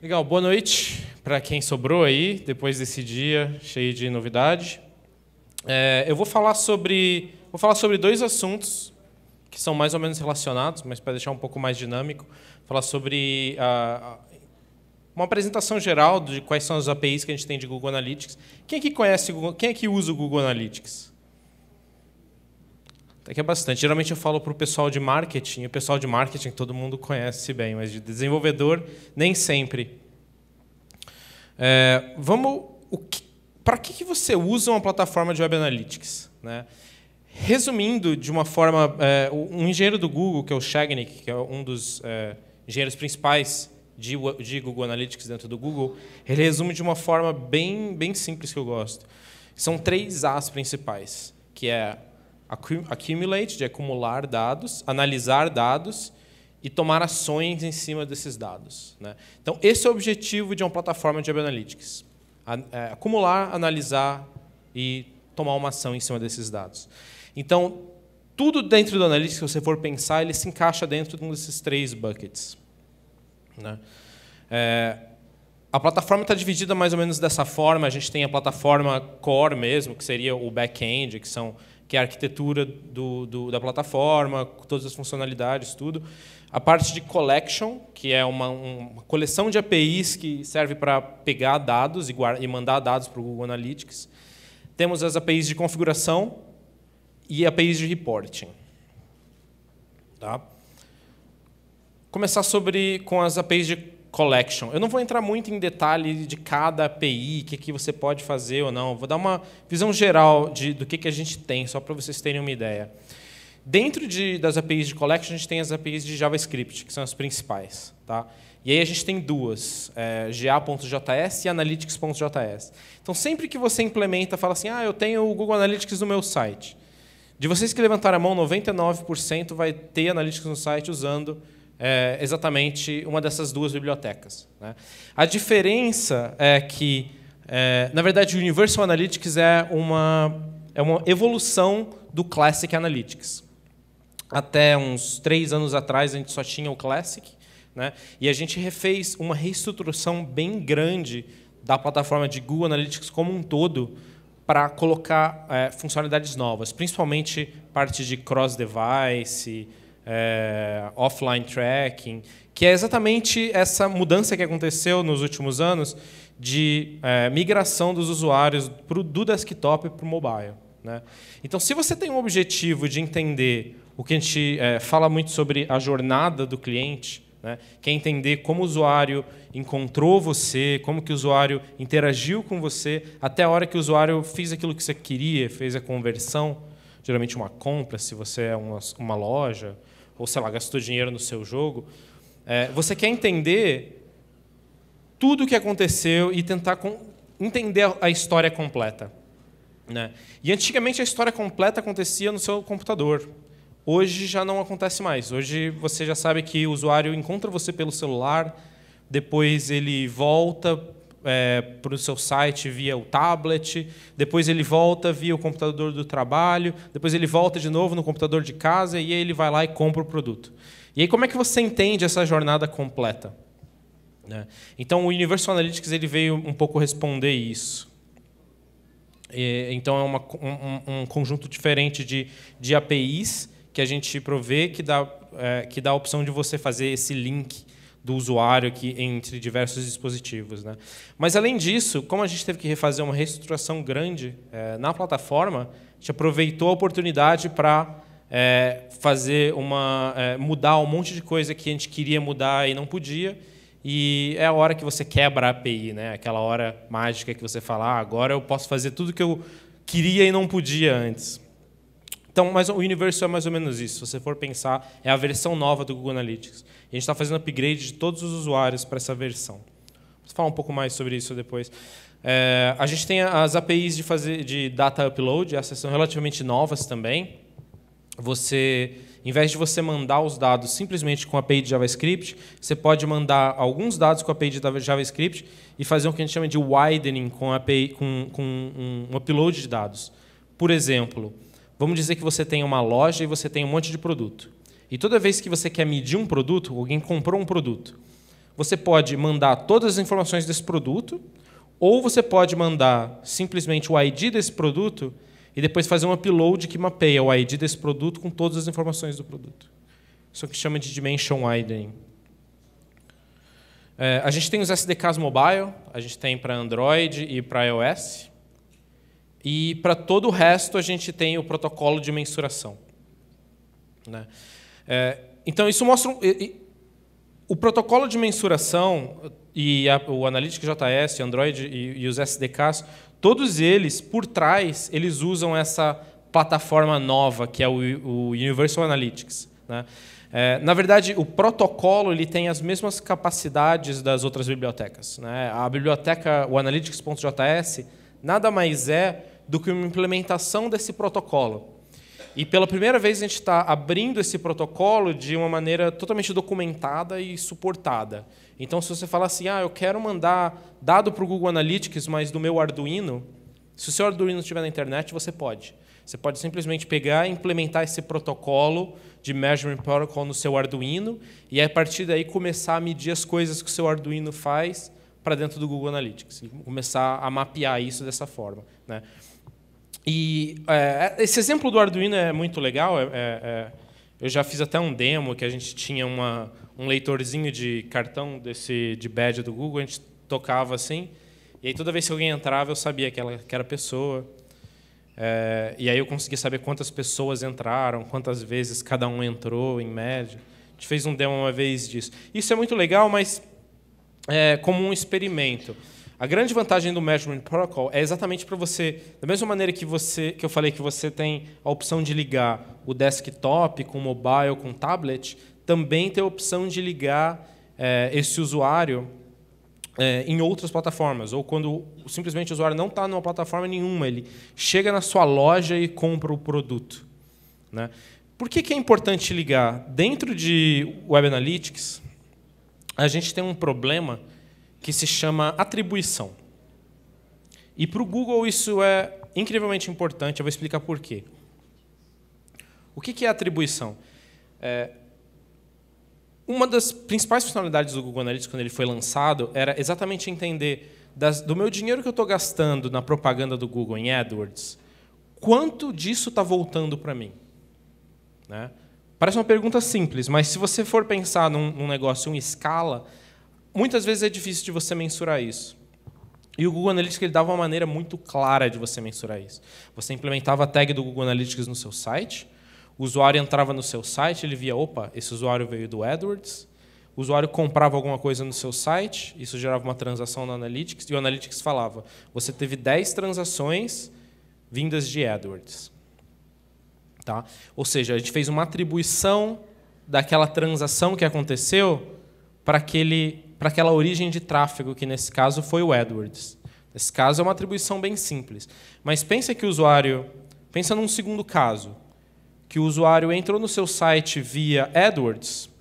Legal, boa noite para quem sobrou aí, depois desse dia cheio de novidade. Eu vou falar sobre dois assuntos que são mais ou menos relacionados, mas para deixar um pouco mais dinâmico, falar sobre uma apresentação geral de quais são as APIs que a gente tem de Google Analytics. Quem aqui conhece Google, quem aqui usa o Google Analytics? Até que é bastante. Geralmente eu falo para o pessoal de marketing, e o pessoal de marketing todo mundo conhece bem, mas de desenvolvedor nem sempre. Para que você usa uma plataforma de Web Analytics, né? Resumindo de uma forma, um engenheiro do Google, que é o Shagnick, que é um dos engenheiros principais de Google Analytics dentro do Google, ele resume de uma forma bem simples que eu gosto. São 3 As principais, que é accumulate, de acumular dados, analisar dados e tomar ações em cima desses dados, né? Então, esse é o objetivo de uma plataforma de Web Analytics. Acumular, analisar e tomar uma ação em cima desses dados. Então, tudo dentro do Analytics, se você for pensar, ele se encaixa dentro de um desses 3 buckets, né? A plataforma está dividida mais ou menos dessa forma. A gente tem a plataforma core mesmo, que seria o back-end, que é a arquitetura da plataforma, todas as funcionalidades, tudo. A parte de collection, que é uma coleção de APIs que serve para pegar dados e mandar dados para o Google Analytics. Temos as APIs de configuração e APIs de reporting. Tá? Começar com as APIs de collection. Eu não vou entrar muito em detalhe de cada API, o que você pode fazer ou não. Vou dar uma visão geral do que a gente tem, só para vocês terem uma ideia. Dentro das APIs de collection, a gente tem as APIs de JavaScript, que são as principais. Tá? E aí a gente tem duas, ga.js e analytics.js. Então, sempre que você implementa, fala assim, eu tenho o Google Analytics no meu site. De vocês que levantaram a mão, 99% vai ter Analytics no site usando exatamente uma dessas duas bibliotecas, né? A diferença é que, na verdade, o Universal Analytics é uma evolução do Classic Analytics. Até uns 3 anos atrás, a gente só tinha o Classic, né? E a gente refez uma reestruturação bem grande da plataforma de Google Analytics como um todo para colocar funcionalidades novas, principalmente parte de cross-device, offline tracking, que é exatamente essa mudança que aconteceu nos últimos anos de migração dos usuários do desktop para o mobile, né? Então, se você tem um objetivo de entender o que a gente fala muito sobre a jornada do cliente, né, que é entender como o usuário encontrou você, como que o usuário interagiu com você, até a hora que o usuário fez aquilo que você queria, fez a conversão, geralmente uma compra, se você é uma loja, ou, sei lá, gastou dinheiro no seu jogo, você quer entender tudo o que aconteceu e tentar entender a história completa, né? E antigamente a história completa acontecia no seu computador. Hoje já não acontece mais. Hoje você já sabe que o usuário encontra você pelo celular, depois ele volta para o seu site via o tablet, depois ele volta via o computador do trabalho, depois ele volta de novo no computador de casa e aí ele vai lá e compra o produto. E aí como é que você entende essa jornada completa, né? Então o Universal Analytics ele veio um pouco responder isso. Então é um conjunto diferente de APIs que a gente provê que dá a opção de você fazer esse link do usuário entre diversos dispositivos, né? Mas, além disso, como a gente teve que refazer uma reestruturação grande na plataforma, a gente aproveitou a oportunidade para mudar um monte de coisa que a gente queria mudar e não podia, e é a hora que você quebra a API, né? Aquela hora mágica que você fala, agora eu posso fazer tudo que eu queria e não podia antes. Então, mas o Universal é mais ou menos isso. Se você for pensar, é a versão nova do Google Analytics. E a gente está fazendo upgrade de todos os usuários para essa versão. Vou falar um pouco mais sobre isso depois. A gente tem as APIs de data upload, essas são relativamente novas também. Em vez de você mandar os dados simplesmente com a API de JavaScript, você pode mandar alguns dados com a API de JavaScript e fazer o que a gente chama de widening com um upload de dados. Por exemplo, vamos dizer que você tem uma loja e você tem um monte de produto. E toda vez que você quer medir um produto, alguém comprou um produto, você pode mandar todas as informações desse produto, ou você pode mandar simplesmente o ID desse produto e depois fazer um upload que mapeia o ID desse produto com todas as informações do produto. Isso é o que chama de Dimension Widening. A gente tem os SDKs mobile, a gente tem para Android e para iOS. E para todo o resto a gente tem o protocolo de mensuração. Né? Então isso mostra... O protocolo de mensuração e o Analytics JS, Android e os SDKs, todos eles, por trás, eles usam essa plataforma nova, que é o Universal Analytics. Né? Na verdade, o protocolo ele tem as mesmas capacidades das outras bibliotecas. Né? A biblioteca, o Analytics.js, nada mais é do que uma implementação desse protocolo. E pela primeira vez a gente está abrindo esse protocolo de uma maneira totalmente documentada e suportada. Então, se você falar assim, eu quero mandar dado para o Google Analytics, mas do meu Arduino, se o seu Arduino estiver na internet, você pode. Você pode simplesmente pegar e implementar esse protocolo de Measurement Protocol no seu Arduino e, a partir daí, começar a medir as coisas que o seu Arduino faz para dentro do Google Analytics. E começar a mapear isso dessa forma. Né? E esse exemplo do Arduino é muito legal. Eu já fiz até um demo que a gente tinha um leitorzinho de cartão de badge do Google, a gente tocava assim, e aí toda vez que alguém entrava eu sabia que era a pessoa. E aí eu conseguia saber quantas pessoas entraram, quantas vezes cada um entrou, em média. A gente fez um demo uma vez disso. Isso é muito legal, mas como um experimento. A grande vantagem do Measurement Protocol é exatamente para você, da mesma maneira que eu falei que você tem a opção de ligar o desktop com mobile, com tablet, também tem a opção de ligar esse usuário em outras plataformas, ou quando simplesmente o usuário não está numa plataforma nenhuma, ele chega na sua loja e compra o produto. Né? Por que é importante ligar? Dentro de Web Analytics, a gente tem um problema que se chama atribuição. E para o Google isso é incrivelmente importante, eu vou explicar por quê. O que é atribuição? Uma das principais funcionalidades do Google Analytics, quando ele foi lançado, era exatamente entender do meu dinheiro que eu estou gastando na propaganda do Google, em AdWords, quanto disso está voltando para mim? Né? Parece uma pergunta simples, mas se você for pensar num negócio em escala, muitas vezes é difícil de você mensurar isso. E o Google Analytics ele dava uma maneira muito clara de você mensurar isso. Você implementava a tag do Google Analytics no seu site, o usuário entrava no seu site, ele via, opa, esse usuário veio do AdWords, o usuário comprava alguma coisa no seu site, isso gerava uma transação no Analytics, e o Analytics falava, você teve 10 transações vindas de AdWords. Tá? Ou seja, a gente fez uma atribuição daquela transação que aconteceu para aquela origem de tráfego, que nesse caso foi o AdWords. Nesse caso é uma atribuição bem simples. Mas pensa num segundo caso, que o usuário entrou no seu site via AdWords,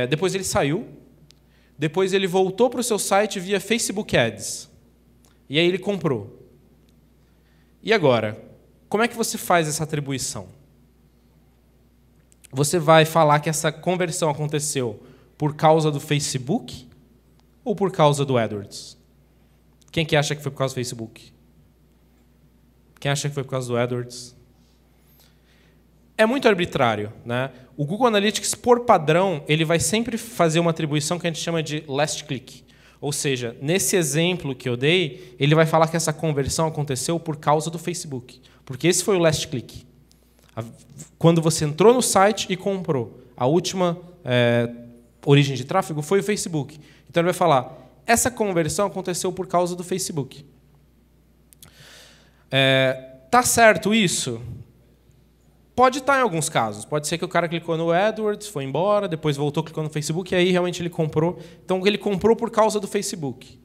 depois ele saiu, depois ele voltou para o seu site via Facebook Ads, e aí ele comprou. E agora, como é que você faz essa atribuição? Você vai falar que essa conversão aconteceu por causa do Facebook ou por causa do AdWords? Quem que acha que foi por causa do Facebook? Quem acha que foi por causa do AdWords? É muito arbitrário. Né? O Google Analytics, por padrão, ele vai sempre fazer uma atribuição que a gente chama de last click. Ou seja, nesse exemplo que eu dei, ele vai falar que essa conversão aconteceu por causa do Facebook. Porque esse foi o last click. Quando você entrou no site e comprou, a última origem de tráfego foi o Facebook. Então ele vai falar, essa conversão aconteceu por causa do Facebook. Tá certo isso? Pode estar em alguns casos. Pode ser que o cara clicou no AdWords, foi embora, depois voltou, clicou no Facebook, e aí realmente ele comprou. Então ele comprou por causa do Facebook.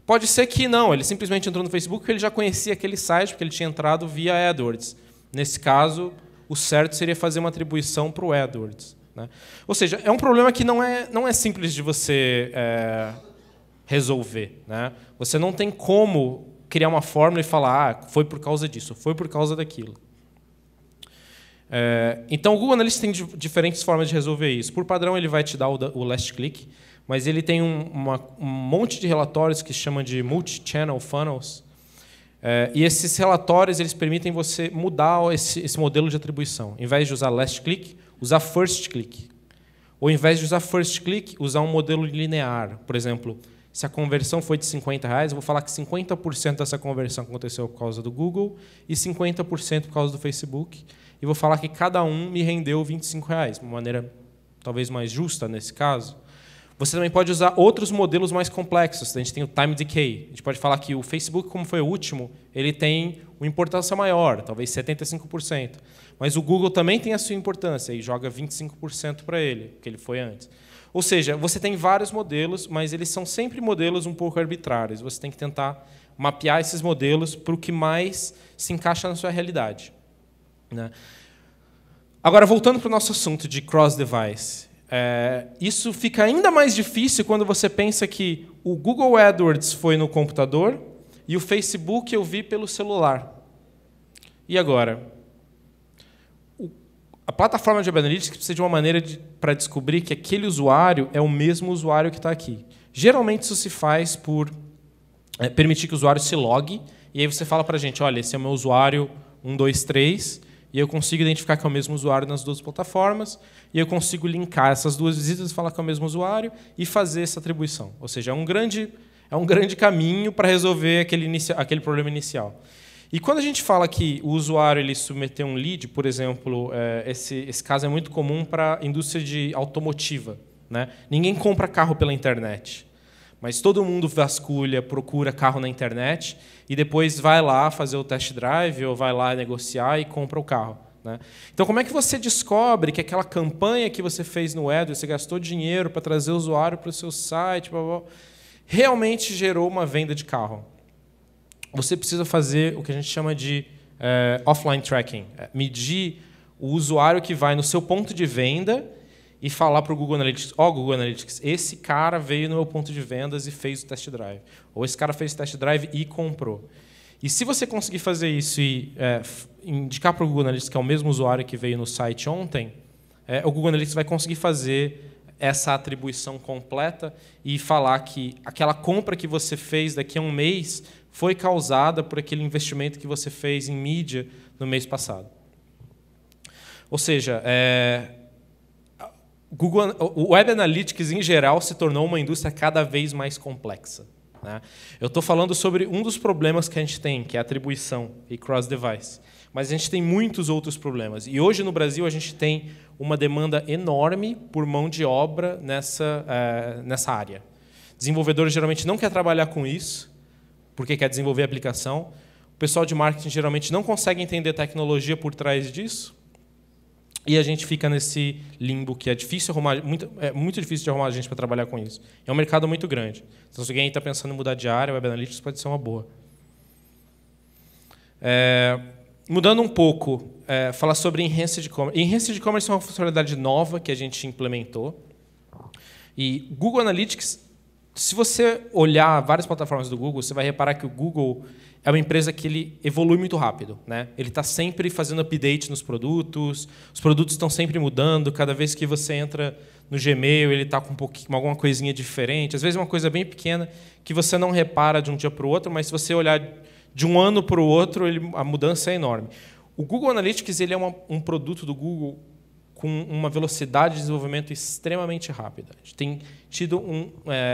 Pode ser que não, ele simplesmente entrou no Facebook porque ele já conhecia aquele site, porque ele tinha entrado via AdWords. Nesse caso, o certo seria fazer uma atribuição para o AdWords. Né? Ou seja, é um problema que não é simples de você resolver. Né? Você não tem como criar uma fórmula e falar foi por causa disso, foi por causa daquilo. Então, o Google Analytics tem diferentes formas de resolver isso. Por padrão, ele vai te dar o last click, mas ele tem um monte de relatórios que se chama de multi-channel funnels. E esses relatórios eles permitem você mudar esse modelo de atribuição. Em vez de usar last click, usar first click. Ou, em vez de usar first click, usar um modelo linear. Por exemplo, se a conversão foi de R$50, eu vou falar que 50% dessa conversão aconteceu por causa do Google e 50% por causa do Facebook. E vou falar que cada um me rendeu R$25, de uma maneira talvez mais justa nesse caso. Você também pode usar outros modelos mais complexos. A gente tem o time decay. A gente pode falar que o Facebook, como foi o último, ele tem uma importância maior, talvez 75%. Mas o Google também tem a sua importância e joga 25% para ele, que ele foi antes. Ou seja, você tem vários modelos, mas eles são sempre modelos um pouco arbitrários. Você tem que tentar mapear esses modelos para o que mais se encaixa na sua realidade. Né? Agora, voltando para o nosso assunto de cross-device. Isso fica ainda mais difícil quando você pensa que o Google AdWords foi no computador e o Facebook eu vi pelo celular. E agora? A plataforma de Web Analytics precisa de uma maneira para descobrir que aquele usuário é o mesmo usuário que está aqui. Geralmente isso se faz por permitir que o usuário se logue, e aí você fala para a gente, olha, esse é o meu usuário 123, e eu consigo identificar que é o mesmo usuário nas duas plataformas, e eu consigo linkar essas duas visitas, falar que é o mesmo usuário e fazer essa atribuição. Ou seja, é um grande caminho para resolver aquele problema inicial. E quando a gente fala que o usuário ele submeteu um lead, por exemplo, esse caso é muito comum para a indústria de automotiva. Né? Ninguém compra carro pela internet, mas todo mundo vasculha, procura carro na internet e depois vai lá fazer o test drive ou vai lá negociar e compra o carro. Né? Então, como é que você descobre que aquela campanha que você fez no AdWords, você gastou dinheiro para trazer o usuário para o seu site, blá, blá, blá, realmente gerou uma venda de carro? Você precisa fazer o que a gente chama de offline tracking, medir o usuário que vai no seu ponto de venda e falar para o Google Analytics, Google Analytics, esse cara veio no meu ponto de vendas e fez o test drive. Ou esse cara fez o test drive e comprou. E se você conseguir fazer isso e indicar para o Google Analytics que é o mesmo usuário que veio no site ontem, o Google Analytics vai conseguir fazer essa atribuição completa e falar que aquela compra que você fez daqui a um mês foi causada por aquele investimento que você fez em mídia no mês passado. Ou seja, o Web Analytics, em geral, se tornou uma indústria cada vez mais complexa. Né? Eu estou falando sobre um dos problemas que a gente tem, que é a atribuição e cross-device. Mas a gente tem muitos outros problemas. E hoje, no Brasil, a gente tem uma demanda enorme por mão de obra nessa área. Desenvolvedores geralmente não quer trabalhar com isso, porque quer desenvolver a aplicação. O pessoal de marketing geralmente não consegue entender a tecnologia por trás disso. E a gente fica nesse limbo que é difícil arrumar, muito difícil de arrumar gente para trabalhar com isso. É um mercado muito grande. Então, se alguém está pensando em mudar de área, o Web Analytics pode ser uma boa. Mudando um pouco, falar sobre Enhanced Commerce. Enhanced Commerce é uma funcionalidade nova que a gente implementou. E Google Analytics, se você olhar várias plataformas do Google, você vai reparar que o Google é uma empresa que ele evolui muito rápido. Né? Ele está sempre fazendo update nos produtos, os produtos estão sempre mudando, cada vez que você entra no Gmail, ele está com alguma coisinha diferente, às vezes uma coisa bem pequena que você não repara de um dia para o outro, mas se você olhar de um ano para o outro, a mudança é enorme. O Google Analytics ele é um produto do Google com uma velocidade de desenvolvimento extremamente rápida. A gente tem tido um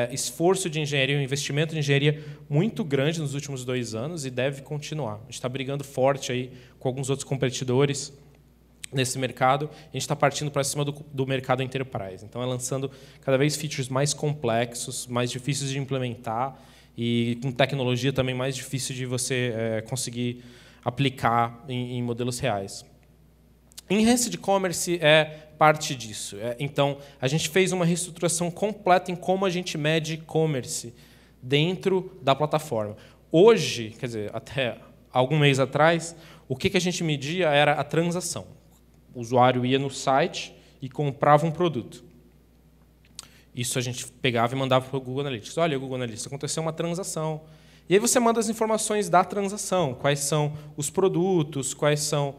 esforço de engenharia, um investimento de engenharia muito grande nos últimos 2 anos e deve continuar. A gente está brigando forte aí com alguns outros competidores nesse mercado. A gente está partindo para cima do mercado enterprise. Então, lançando cada vez features mais complexos, mais difíceis de implementar e com tecnologia também mais difícil de você conseguir aplicar em modelos reais. Enhanced Commerce é parte disso. Então, a gente fez uma reestruturação completa em como a gente mede e-commerce dentro da plataforma. Hoje, quer dizer, até algum mês atrás, o que a gente media era a transação. O usuário ia no site e comprava um produto. Isso a gente pegava e mandava para o Google Analytics. Olha, Google Analytics, aconteceu uma transação. E aí você manda as informações da transação, quais são os produtos, quais são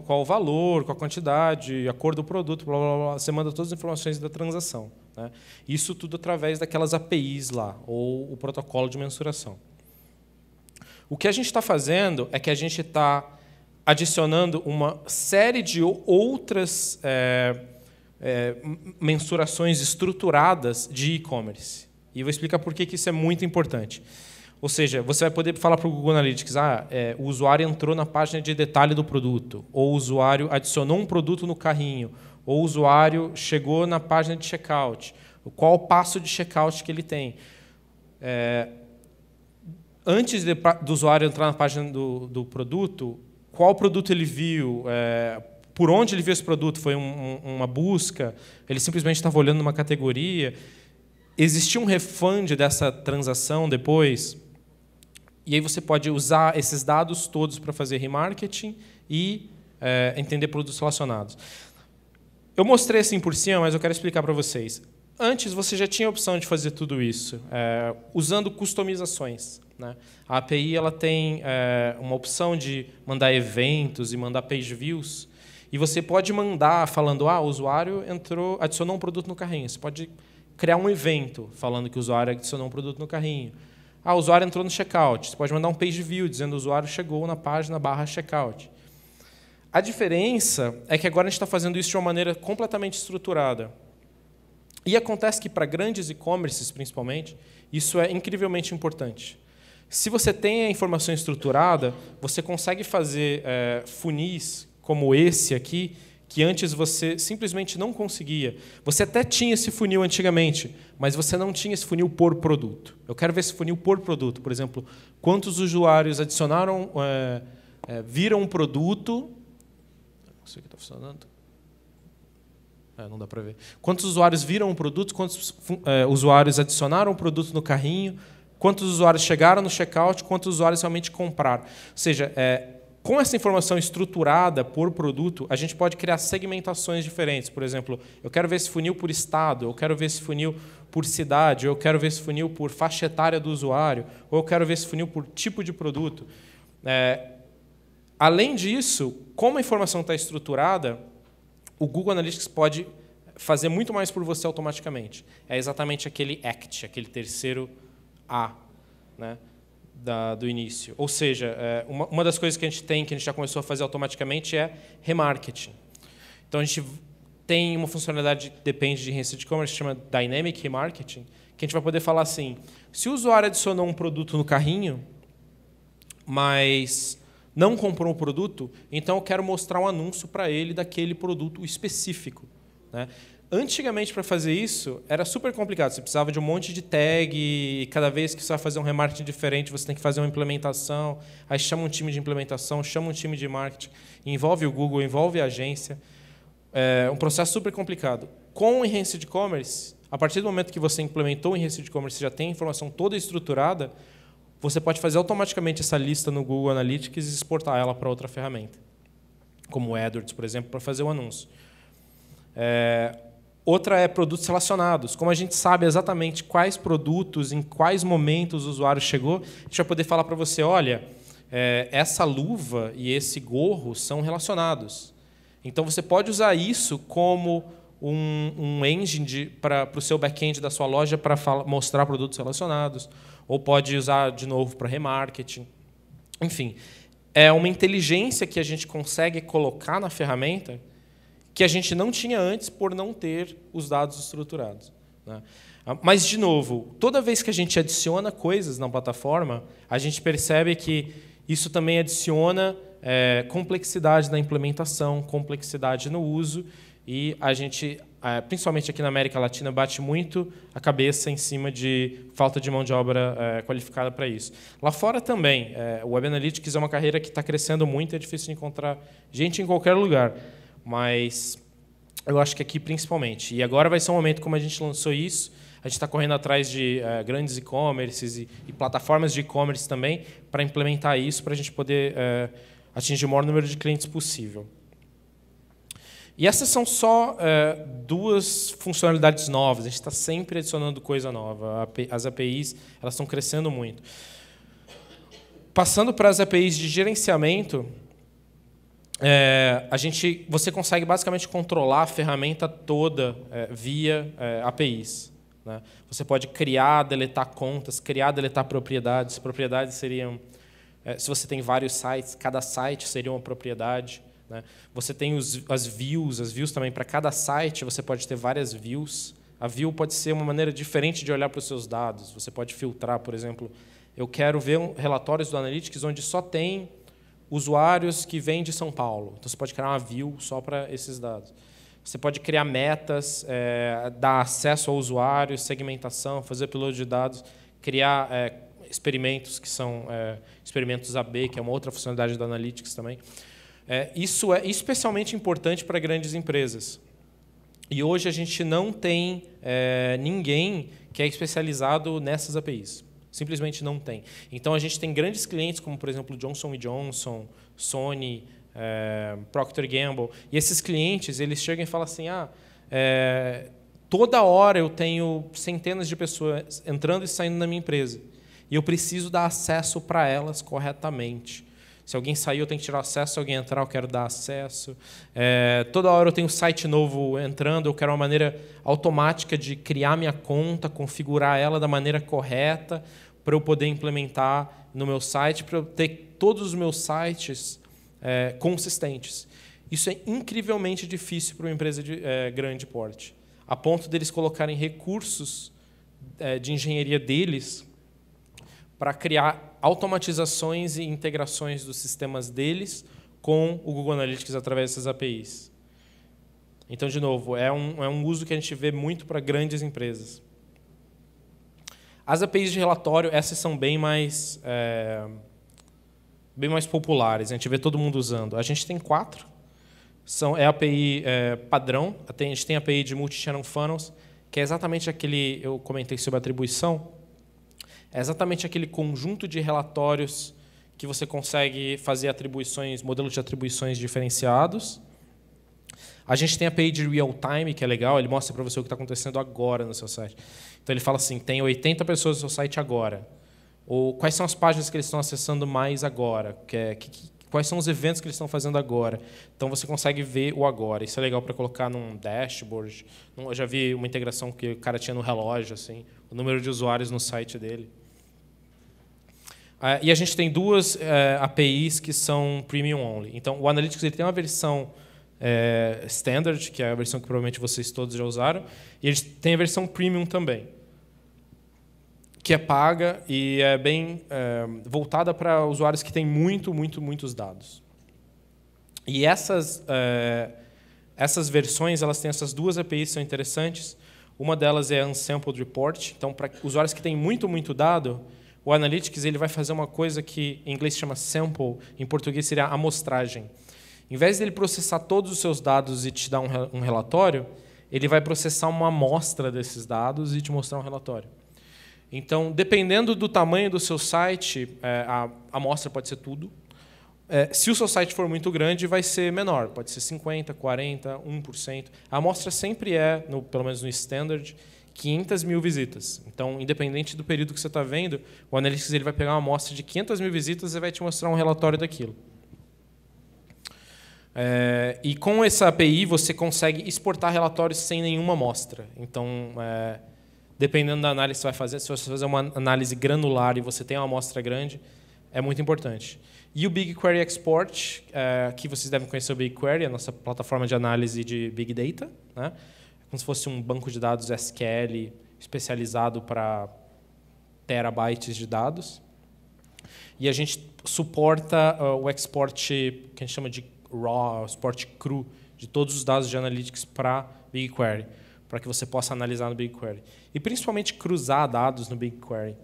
qual o valor, qual a quantidade, a cor do produto, blá, blá, blá. Você manda todas as informações da transação né? Isso tudo através daquelas APIs lá, ou o protocolo de mensuração. O que a gente está fazendo é que a gente está adicionando uma série de outras mensurações estruturadas de e-commerce. E eu vou explicar por que isso é muito importante. Ou seja, você vai poder falar para o Google Analytics, o usuário entrou na página de detalhe do produto, ou o usuário adicionou um produto no carrinho, ou o usuário chegou na página de checkout, qual o passo de checkout que ele tem. Antes do usuário entrar na página do produto, qual produto ele viu, por onde ele viu esse produto, foi uma busca, ele simplesmente estava olhando numa categoria, existia um refund dessa transação depois, e aí você pode usar esses dados todos para fazer remarketing e entender produtos relacionados. Eu mostrei assim por cima, mas eu quero explicar para vocês. Antes, você já tinha a opção de fazer tudo isso, usando customizações, né? A API ela tem uma opção de mandar eventos e mandar page views, e você pode mandar falando, o usuário adicionou um produto no carrinho. Você pode criar um evento falando que o usuário adicionou um produto no carrinho. O usuário entrou no checkout. Você pode mandar um page view dizendo que o usuário chegou na página /checkout. A diferença é que agora a gente está fazendo isso de uma maneira completamente estruturada. E acontece que, para grandes e-commerces, principalmente, isso é incrivelmente importante. Se você tem a informação estruturada, você consegue fazer funis como esse aqui, que antes você simplesmente não conseguia. Você até tinha esse funil antigamente, mas você não tinha esse funil por produto. Eu quero ver esse funil por produto. Por exemplo, quantos usuários adicionaram, viram um produto... Não sei o que está funcionando. Não dá para ver. Quantos usuários viram um produto, quantos usuários adicionaram um produto no carrinho, quantos usuários chegaram no checkout, quantos usuários realmente compraram. Ou seja, com essa informação estruturada por produto, a gente pode criar segmentações diferentes. Por exemplo, eu quero ver esse funil por estado, eu quero ver esse funil por cidade, eu quero ver esse funil por faixa etária do usuário, ou eu quero ver esse funil por tipo de produto. Além disso, como a informação está estruturada, o Google Analytics pode fazer muito mais por você automaticamente. É exatamente aquele ACT, aquele terceiro A, né, do início. Ou seja, uma das coisas que a gente já começou a fazer automaticamente é remarketing. Então, a gente tem uma funcionalidade que depende de receita de e-commerce, que chama Dynamic Remarketing, que a gente vai poder falar assim, se o usuário adicionou um produto no carrinho, mas não comprou o produto, então eu quero mostrar um anúncio para ele daquele produto específico, né? Antigamente, para fazer isso, era super complicado. Você precisava de um monte de tag, e cada vez que você vai fazer um remarketing diferente, você tem que fazer uma implementação, aí chama um time de implementação, chama um time de marketing, envolve o Google, envolve a agência. É um processo super complicado. Com o Enhanced Commerce, a partir do momento que você implementou o Enhanced Commerce, você já tem a informação toda estruturada, você pode fazer automaticamente essa lista no Google Analytics e exportar ela para outra ferramenta, como o AdWords, por exemplo, para fazer o anúncio. Outra é produtos relacionados. Como a gente sabe exatamente quais produtos, em quais momentos o usuário chegou, a gente vai poder falar para você, olha, essa luva e esse gorro são relacionados. Então, você pode usar isso como um engine para o seu back-end da sua loja para mostrar produtos relacionados, ou pode usar de novo para remarketing. Enfim, é uma inteligência que a gente consegue colocar na ferramenta que a gente não tinha antes por não ter os dados estruturados, né? Mas, de novo, toda vez que a gente adiciona coisas na plataforma, a gente percebe que isso também adiciona complexidade na implementação, complexidade no uso, e a gente, principalmente aqui na América Latina, bate muito a cabeça em cima de falta de mão de obra qualificada para isso. Lá fora também, o Web Analytics é uma carreira que está crescendo muito, é difícil de encontrar gente em qualquer lugar, mas eu acho que aqui principalmente. E agora vai ser um momento, como a gente lançou isso, a gente está correndo atrás de grandes e-commerces e plataformas de e-commerce também para implementar isso, para a gente poder atingir o maior número de clientes possível. E essas são só duas funcionalidades novas. A gente está sempre adicionando coisa nova. As APIs elas estão crescendo muito. Passando para as APIs de gerenciamento, Você consegue basicamente controlar a ferramenta toda via APIs. Né? Você pode criar, deletar contas, criar, deletar propriedades. Propriedades seriam, se você tem vários sites, cada site seria uma propriedade. Né? Você tem as views também. Para cada site, você pode ter várias views. A view pode ser uma maneira diferente de olhar para os seus dados. Você pode filtrar, por exemplo, eu quero ver relatórios do Analytics onde só tem usuários que vêm de São Paulo. Então, você pode criar uma view só para esses dados. Você pode criar metas, dar acesso ao usuário, segmentação, fazer upload de dados, criar experimentos, que são experimentos AB, que é uma outra funcionalidade do Analytics também. Isso é especialmente importante para grandes empresas. E hoje a gente não tem ninguém que é especializado nessas APIs. Simplesmente não tem. Então, a gente tem grandes clientes, como, por exemplo, Johnson & Johnson, Sony, Procter & Gamble. E esses clientes, eles chegam e falam assim, toda hora eu tenho centenas de pessoas entrando e saindo na minha empresa. E eu preciso dar acesso para elas corretamente. Se alguém sair, eu tenho que tirar acesso. Se alguém entrar, eu quero dar acesso. Toda hora eu tenho um site novo entrando, eu quero uma maneira automática de criar minha conta, configurar ela da maneira correta para eu poder implementar no meu site, para eu ter todos os meus sites consistentes. Isso é incrivelmente difícil para uma empresa de grande porte, a ponto deles colocarem recursos de engenharia deles para criar automatizações e integrações dos sistemas deles com o Google Analytics através dessas APIs. Então, de novo, é um uso que a gente vê muito para grandes empresas. As APIs de relatório, essas são bem mais populares, a gente vê todo mundo usando. A gente tem 4. É a API padrão, a gente tem a API de Multi-Channel Funnels, que é exatamente aquele, eu comentei sobre atribuição, é exatamente aquele conjunto de relatórios que você consegue fazer atribuições, modelos de atribuições diferenciados. A gente tem a API de real time, que é legal, ele mostra para você o que está acontecendo agora no seu site. Então, ele fala assim, tem 80 pessoas no seu site agora. Ou quais são as páginas que eles estão acessando mais agora? Quais são os eventos que eles estão fazendo agora? Então, você consegue ver o agora. Isso é legal para colocar num dashboard. Eu já vi uma integração que o cara tinha no relógio, assim, o número de usuários no site dele. E a gente tem 2 APIs que são premium only. Então, o Analytics ele tem uma versão standard, que é a versão que provavelmente vocês todos já usaram, e eles têm a versão premium também, que é paga e é bem voltada para usuários que têm muitos dados. E essas versões, elas têm essas 2 APIs que são interessantes. Uma delas é Unsampled Report. Então, para usuários que têm muito dado, o Analytics ele vai fazer uma coisa que em inglês chama sample, em português seria amostragem. Em vez dele processar todos os seus dados e te dar um relatório, ele vai processar uma amostra desses dados e te mostrar um relatório. Então, dependendo do tamanho do seu site, a amostra pode ser tudo. Se o seu site for muito grande, vai ser menor. Pode ser 50%, 40%, 1%. A amostra sempre pelo menos no Standard, 500 mil visitas. Então, independente do período que você está vendo, o Analytics ele vai pegar uma amostra de 500 mil visitas e vai te mostrar um relatório daquilo. E com essa API, você consegue exportar relatórios sem nenhuma amostra. Então, dependendo da análise que você vai fazer, se você fazer uma análise granular e você tem uma amostra grande, é muito importante. E o BigQuery Export, que vocês devem conhecer o BigQuery, a nossa plataforma de análise de Big Data, né? Como se fosse um banco de dados SQL especializado para terabytes de dados. E a gente suporta o export que a gente chama de raw, export cru, de todos os dados de Analytics para BigQuery, para que você possa analisar no BigQuery. E principalmente cruzar dados no BigQuery.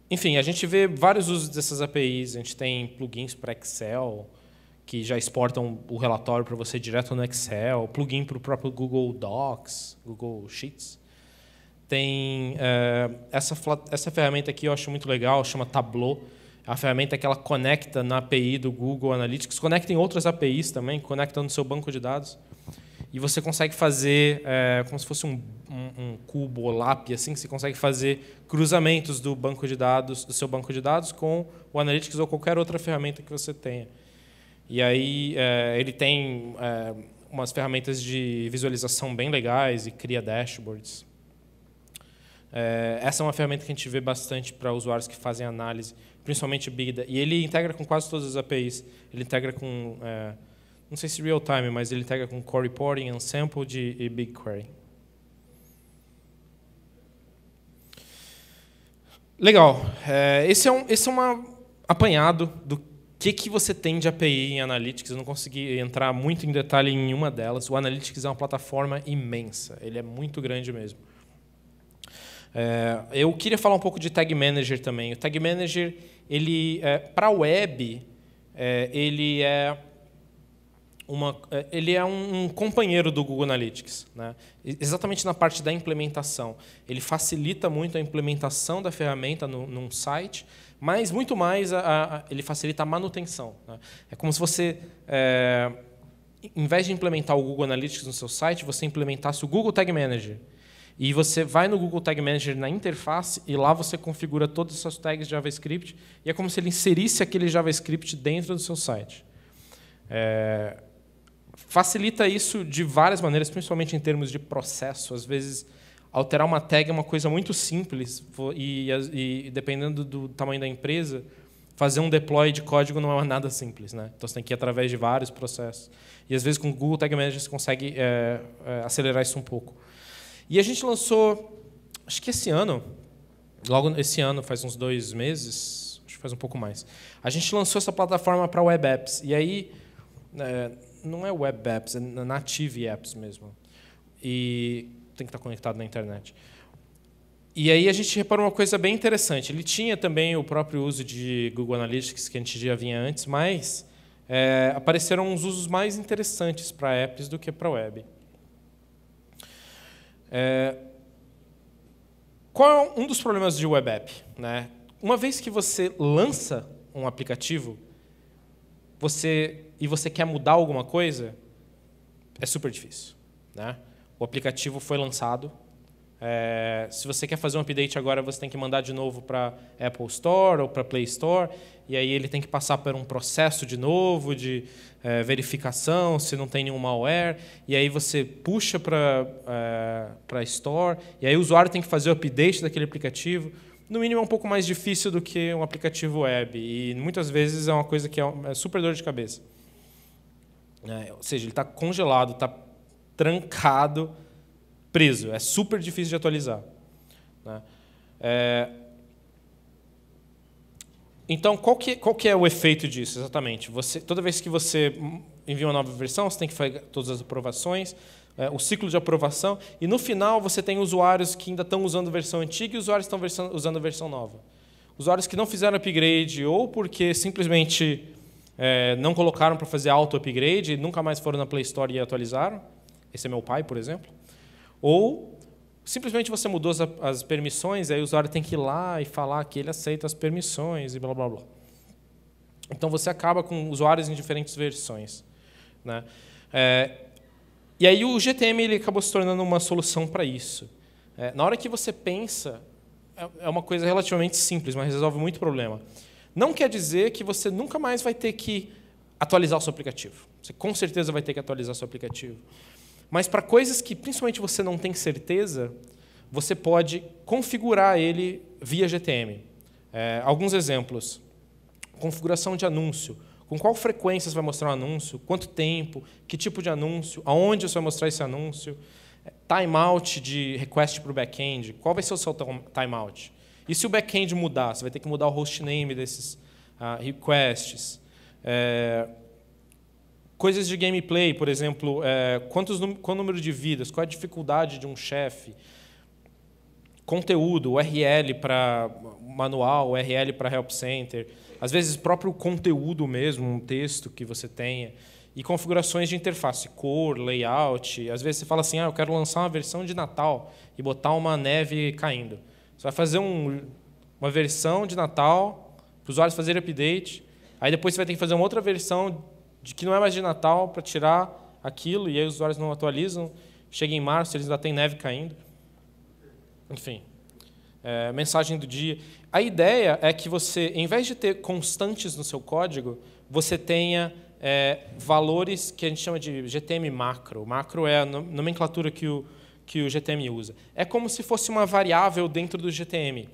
Enfim, a gente vê vários usos dessas APIs. A gente tem plugins para Excel, que já exportam o relatório para você direto no Excel, plugin para o próprio Google Docs, Google Sheets. Tem essa ferramenta aqui, eu acho muito legal, chama Tableau. É uma ferramenta que ela conecta na API do Google Analytics, conecta em outras APIs também, conecta no seu banco de dados. e você consegue fazer, como se fosse um cubo OLAP, assim, você consegue fazer cruzamentos do banco de dados, do seu banco de dados com o Analytics ou qualquer outra ferramenta que você tenha. E aí ele tem umas ferramentas de visualização bem legais e cria dashboards. Essa é uma ferramenta que a gente vê bastante para usuários que fazem análise, principalmente Big Data. E ele integra com quase todas as APIs. Ele integra com, não sei se real-time, mas ele integra com Core Reporting, Unsampled e BigQuery. Legal. Esse é um apanhado do que você tem de API em Analytics. Eu não consegui entrar muito em detalhe em nenhuma delas. O Analytics é uma plataforma imensa. Ele é muito grande mesmo. Eu queria falar um pouco de Tag Manager também. O Tag Manager, para a web, ele é um companheiro do Google Analytics, né? Exatamente na parte da implementação. Ele facilita muito a implementação da ferramenta num site, mas muito mais ele facilita a manutenção, né? É como se você, em vez de implementar o Google Analytics no seu site, você implementasse o Google Tag Manager. E você vai no Google Tag Manager na interface e lá você configura todas as suas tags de JavaScript e é como se ele inserisse aquele JavaScript dentro do seu site. Facilita isso de várias maneiras, principalmente em termos de processo. Às vezes, alterar uma tag é uma coisa muito simples e dependendo do tamanho da empresa, fazer um deploy de código não é nada simples, né? Então, você tem que ir através de vários processos. E, às vezes, com o Google Tag Manager, você consegue acelerar isso um pouco. E a gente lançou, acho que logo esse ano, faz uns 2 meses, acho que faz um pouco mais, a gente lançou essa plataforma para Web Apps. E aí, não é Web Apps, é Native Apps mesmo. E tem que estar conectado na internet. E aí a gente reparou uma coisa bem interessante. Ele tinha também o próprio uso de Google Analytics, que a gente já vinha antes, mas apareceram uns usos mais interessantes para apps do que para web. Qual é um dos problemas de web app, né? Uma vez que você lança um aplicativo, você quer mudar alguma coisa, é super difícil, né? O aplicativo foi lançado. Se você quer fazer um update agora, você tem que mandar de novo para Apple Store ou para Play Store, e aí ele tem que passar por um processo de novo de verificação se não tem nenhum malware, e aí você puxa para a Store, e aí o usuário tem que fazer o update daquele aplicativo. No mínimo é um pouco mais difícil do que um aplicativo web, e muitas vezes é uma coisa que é super dor de cabeça. Ou seja, ele está congelado, está trancado, preso. É super difícil de atualizar, né? Então, qual que é o efeito disso, exatamente? Toda vez que você envia uma nova versão, você tem que fazer todas as aprovações, o ciclo de aprovação, e no final você tem usuários que ainda estão usando a versão antiga e usuários que estão usando a versão nova. Usuários que não fizeram upgrade ou porque simplesmente não colocaram para fazer auto-upgrade e nunca mais foram na Play Store e atualizaram. Esse é meu pai, por exemplo. Ou simplesmente você mudou as permissões, aí o usuário tem que ir lá e falar que ele aceita as permissões e blá, blá, blá. Então, você acaba com usuários em diferentes versões, né? E aí o GTM ele acabou se tornando uma solução para isso. Na hora que você pensa, é uma coisa relativamente simples, mas resolve muito problema. Não quer dizer que você nunca mais vai ter que atualizar o seu aplicativo. Você com certeza vai ter que atualizar o seu aplicativo. Mas para coisas que principalmente você não tem certeza, você pode configurar ele via GTM. Alguns exemplos. Configuração de anúncio. Com qual frequência você vai mostrar um anúncio? Quanto tempo? Que tipo de anúncio? Aonde você vai mostrar esse anúncio? Timeout de request para o back-end. Qual vai ser o seu timeout? E se o back-end mudar? Você vai ter que mudar o hostname desses requests. Coisas de gameplay, por exemplo, qual o número de vidas, qual a dificuldade de um chefe, conteúdo, URL para manual, URL para help center, às vezes próprio conteúdo mesmo, um texto que você tenha, e configurações de interface, cor, layout. Às vezes você fala assim, eu quero lançar uma versão de Natal e botar uma neve caindo. Você vai fazer uma versão de Natal para os usuários fazerem update, aí depois você vai ter que fazer uma outra versão de que não é mais de Natal para tirar aquilo, e aí os usuários não atualizam. Chega em março, eles ainda têm neve caindo. Enfim, mensagem do dia. A ideia é que você, em vez de ter constantes no seu código, você tenha valores que a gente chama de GTM macro. Macro é a nomenclatura que o GTM usa. É como se fosse uma variável dentro do GTM.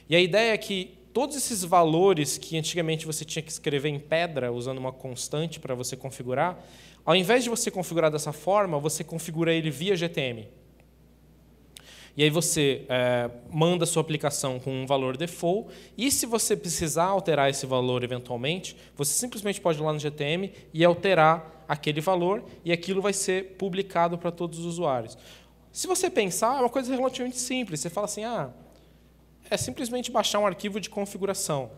E a ideia é que todos esses valores que antigamente você tinha que escrever em pedra, usando uma constante para você configurar, ao invés de você configurar dessa forma, você configura ele via GTM. E aí você manda a sua aplicação com um valor default, e se você precisar alterar esse valor eventualmente, você simplesmente pode ir lá no GTM e alterar aquele valor, e aquilo vai ser publicado para todos os usuários. Se você pensar, é uma coisa relativamente simples. Você fala assim, é simplesmente baixar um arquivo de configuração.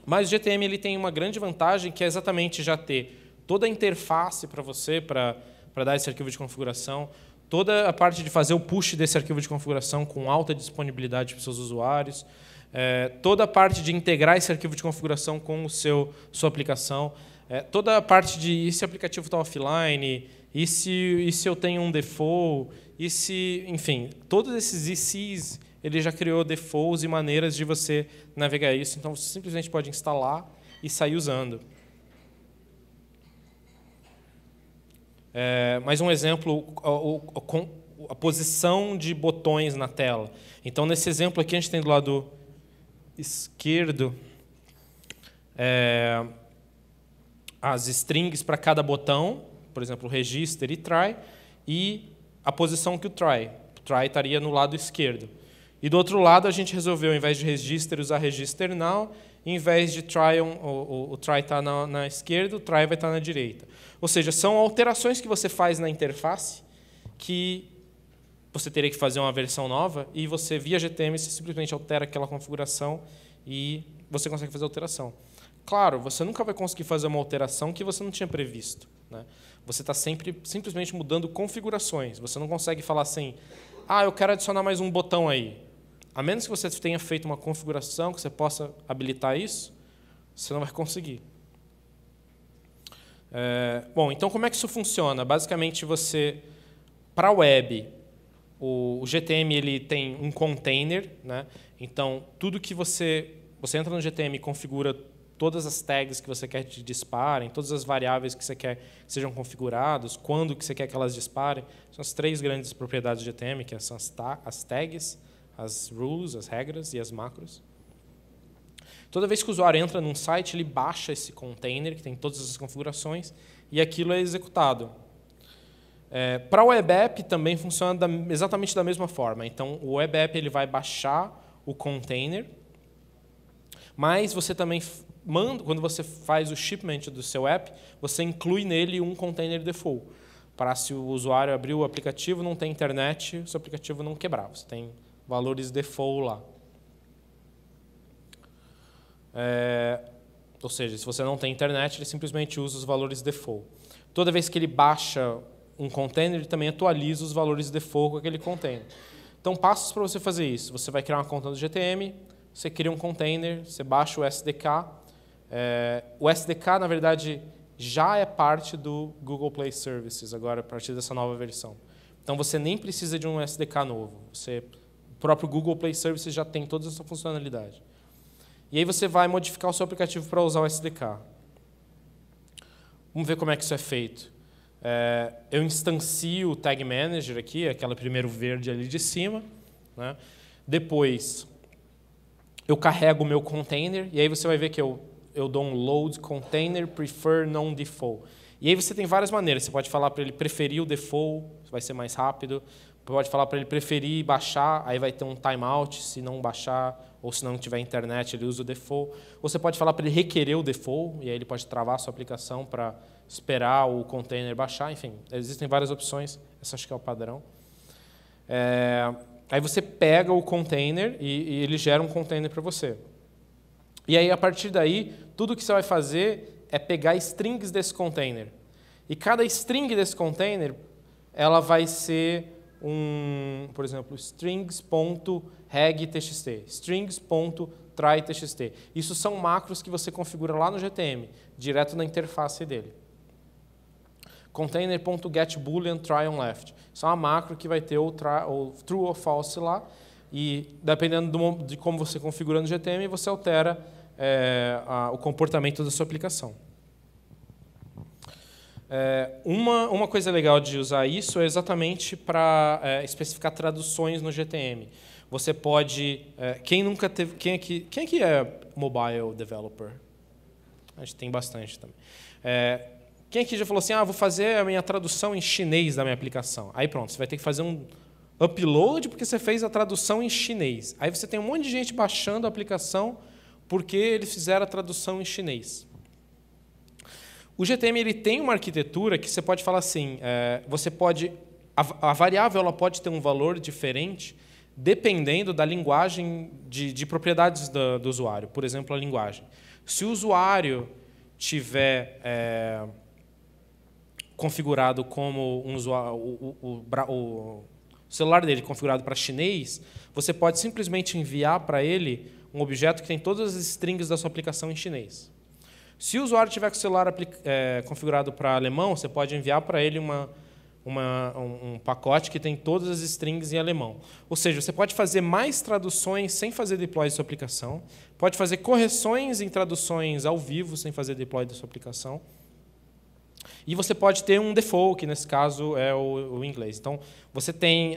Mas o GTM ele tem uma grande vantagem, que é exatamente já ter toda a interface para você, para dar esse arquivo de configuração, toda a parte de fazer o push desse arquivo de configuração com alta disponibilidade para os seus usuários, toda a parte de integrar esse arquivo de configuração com sua aplicação, toda a parte de e se o aplicativo está offline, e se eu tenho um default, enfim, todos esses ICs, ele já criou defaults e maneiras de você navegar isso, então você simplesmente pode instalar e sair usando. Mais um exemplo, a posição de botões na tela. Então, nesse exemplo aqui, a gente tem do lado esquerdo as strings para cada botão, por exemplo, register e try, e a posição que o try estaria no lado esquerdo. E do outro lado, a gente resolveu, ao invés de register, usar register now, em vez de try, o try está na esquerda, o try vai estar na direita. Ou seja, são alterações que você faz na interface que você teria que fazer uma versão nova e você, via GTM, você simplesmente altera aquela configuração e você consegue fazer a alteração. Claro, você nunca vai conseguir fazer uma alteração que você não tinha previsto, né? Você está simplesmente mudando configurações. Você não consegue falar assim, eu quero adicionar mais um botão aí. A menos que você tenha feito uma configuração que você possa habilitar isso, você não vai conseguir. Bom, então como é que isso funciona? Basicamente, para a web, o GTM ele tem um container, né? Então, tudo que você entra no GTM e configura todas as tags que você quer que disparem, todas as variáveis que você quer que sejam configuradas, quando que você quer que elas disparem. São as três grandes propriedades do GTM, que são as tags, as rules, as regras e as macros. Toda vez que o usuário entra num site, ele baixa esse container, que tem todas as configurações, e aquilo é executado. Para o web app também funciona exatamente da mesma forma. Então, o web app ele vai baixar o container, mas você também quando você faz o shipment do seu app, você inclui nele um container default, para se o usuário abrir o aplicativo, não tem internet, o seu aplicativo não quebrar. Você tem valores default lá. Ou seja, se você não tem internet, ele simplesmente usa os valores default. Toda vez que ele baixa um container, ele também atualiza os valores default com aquele container. Então, passos para você fazer isso. Você vai criar uma conta no GTM, você cria um container, você baixa o SDK. O SDK, na verdade, já é parte do Google Play Services, agora, a partir dessa nova versão. Então, você nem precisa de um SDK novo. O próprio Google Play Services já tem toda essa funcionalidade. E aí você vai modificar o seu aplicativo para usar o SDK. Vamos ver como é que isso é feito. Eu instancio o Tag Manager aqui, aquela primeiro verde ali de cima, né? Depois, eu carrego o meu container, e aí você vai ver que eu dou um load container prefer non-default. E aí você tem várias maneiras. Você pode falar para ele preferir o default, vai ser mais rápido. Pode falar para ele preferir baixar, aí vai ter um timeout, se não baixar, ou se não tiver internet, ele usa o default. Ou você pode falar para ele requerer o default, e aí ele pode travar a sua aplicação para esperar o container baixar. Enfim, existem várias opções, esse acho que é o padrão. Aí você pega o container e ele gera um container para você. E aí, a partir daí, tudo que você vai fazer é pegar strings desse container. E cada string desse container, ela vai ser por exemplo, strings.regtxt, strings.try.txt. Isso são macros que você configura lá no GTM, direto na interface dele. container.getBoolean try on left. Isso é uma macro que vai ter o true ou false lá, e dependendo de como você configura no GTM, você altera o comportamento da sua aplicação. Uma coisa legal de usar isso é exatamente para especificar traduções no GTM. Você pode... quem nunca teve... Quem aqui é mobile developer? A gente tem bastante também. Quem aqui já falou assim, vou fazer a minha tradução em chinês da minha aplicação. Aí pronto, você vai ter que fazer um upload porque você fez a tradução em chinês. Aí você tem um monte de gente baixando a aplicação porque eles fizeram a tradução em chinês. O GTM ele tem uma arquitetura que você pode falar assim, a variável ela pode ter um valor diferente dependendo da linguagem de propriedades do usuário. Por exemplo, a linguagem. Se o usuário tiver configurado como o celular dele configurado para chinês, você pode simplesmente enviar para ele um objeto que tem todas as strings da sua aplicação em chinês. Se o usuário tiver com o celular configurado para alemão, você pode enviar para ele um pacote que tem todas as strings em alemão. Ou seja, você pode fazer mais traduções sem fazer deploy da sua aplicação, pode fazer correções em traduções ao vivo sem fazer deploy da sua aplicação, e você pode ter um default, que nesse caso é o inglês. Então, você tem...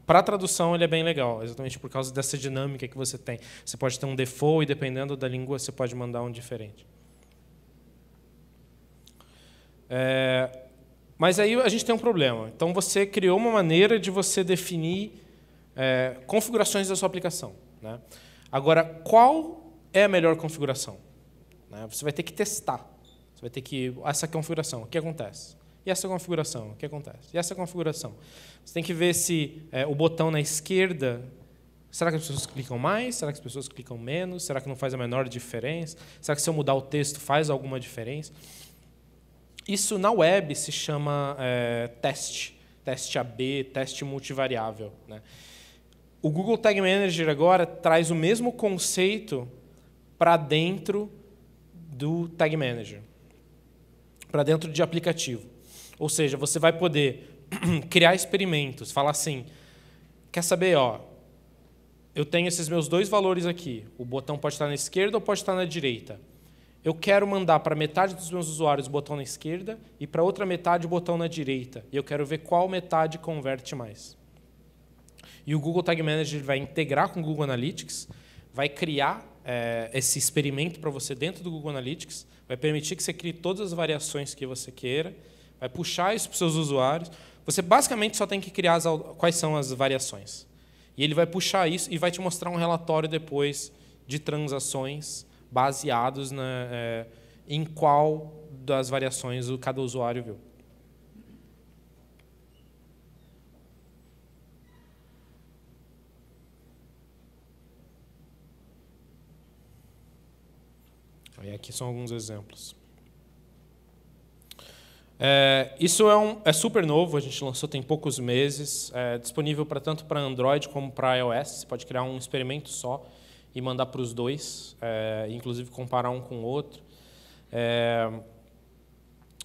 para a tradução, ele é bem legal, exatamente por causa dessa dinâmica que você tem. Você pode ter um default e, dependendo da língua, você pode mandar um diferente. Mas aí a gente tem um problema. Então, você criou uma maneira de você definir configurações da sua aplicação, né? Agora, qual é a melhor configuração? Você vai ter que testar. Você vai ter que... Essa configuração, o que acontece? E essa configuração, o que acontece? E essa configuração? Você tem que ver se o botão na esquerda... Será que as pessoas clicam mais? Será que as pessoas clicam menos? Será que não faz a menor diferença? Será que se eu mudar o texto faz alguma diferença? Isso na web se chama teste AB, teste multivariável, né? O Google Tag Manager agora traz o mesmo conceito para dentro do Tag Manager, para dentro de aplicativo. Ou seja, você vai poder criar experimentos, falar assim, quer saber, eu tenho esses meus dois valores aqui, o botão pode estar na esquerda ou pode estar na direita. Eu quero mandar para metade dos meus usuários o botão na esquerda e para outra metade o botão na direita. E eu quero ver qual metade converte mais. E o Google Tag Manager vai integrar com o Google Analytics, vai criar esse experimento para você dentro do Google Analytics, vai permitir que você crie todas as variações que você queira, vai puxar isso para os seus usuários. Você basicamente só tem que criar quais são as variações. E ele vai puxar isso e vai te mostrar um relatório depois de transações baseados em qual das variações cada usuário viu. E aqui são alguns exemplos. Isso é super novo, a gente lançou tem poucos meses, disponível tanto para Android como para iOS. Você pode criar um experimento só e mandar para os dois, inclusive comparar um com o outro.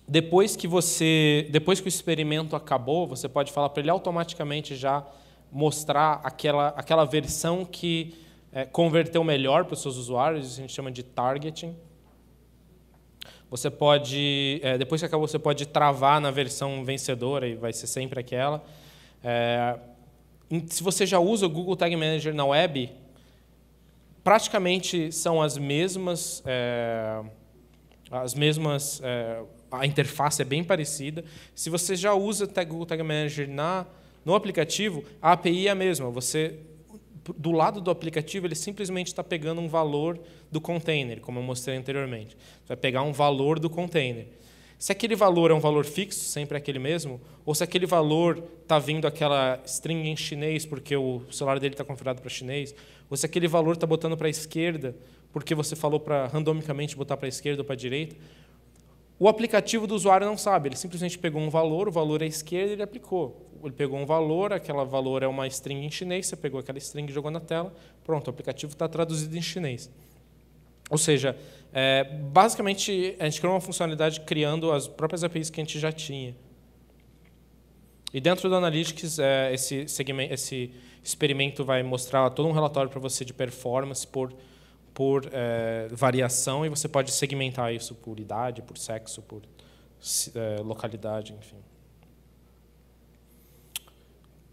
Depois que o experimento acabou, você pode falar para ele automaticamente já mostrar aquela versão que converteu melhor para os seus usuários, isso a gente chama de targeting. Você pode, depois que acabou, você pode travar na versão vencedora e vai ser sempre aquela. Se você já usa o Google Tag Manager na web, praticamente são as mesmas, a interface é bem parecida. Se você já usa o Google Tag Manager no aplicativo, a API é a mesma. Do lado do aplicativo, ele simplesmente está pegando um valor do container, como eu mostrei anteriormente. Você vai pegar um valor do container. Se aquele valor é um valor fixo, sempre é aquele mesmo, ou se aquele valor está vindo aquela string em chinês porque o celular dele está configurado para chinês, ou se aquele valor está botando para a esquerda porque você falou para randomicamente botar para a esquerda ou para a direita, o aplicativo do usuário não sabe. Ele simplesmente pegou um valor, o valor é a esquerda e ele aplicou. Ele pegou um valor, aquele valor é uma string em chinês, você pegou aquela string e jogou na tela, pronto, o aplicativo está traduzido em chinês. Ou seja, basicamente, a gente criou uma funcionalidade criando as próprias APIs que a gente já tinha. E dentro do Analytics, esse experimento vai mostrar todo um relatório para você de performance por variação, e você pode segmentar isso por idade, por sexo, por localidade, enfim.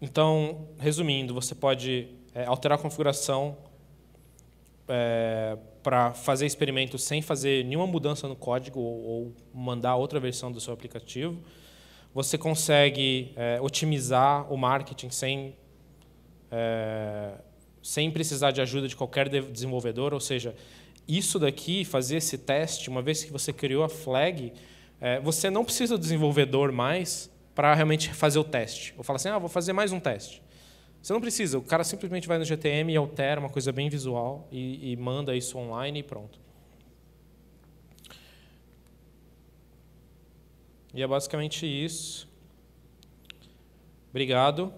Então, resumindo, você pode alterar a configuração para fazer experimentos sem fazer nenhuma mudança no código ou mandar outra versão do seu aplicativo. Você consegue otimizar o marketing sem precisar de ajuda de qualquer desenvolvedor, ou seja, isso daqui, fazer esse teste, uma vez que você criou a flag, você não precisa do desenvolvedor mais para realmente fazer o teste. Ou fala assim, vou fazer mais um teste. Você não precisa, o cara simplesmente vai no GTM e altera uma coisa bem visual e manda isso online e pronto. E é basicamente isso. Obrigado.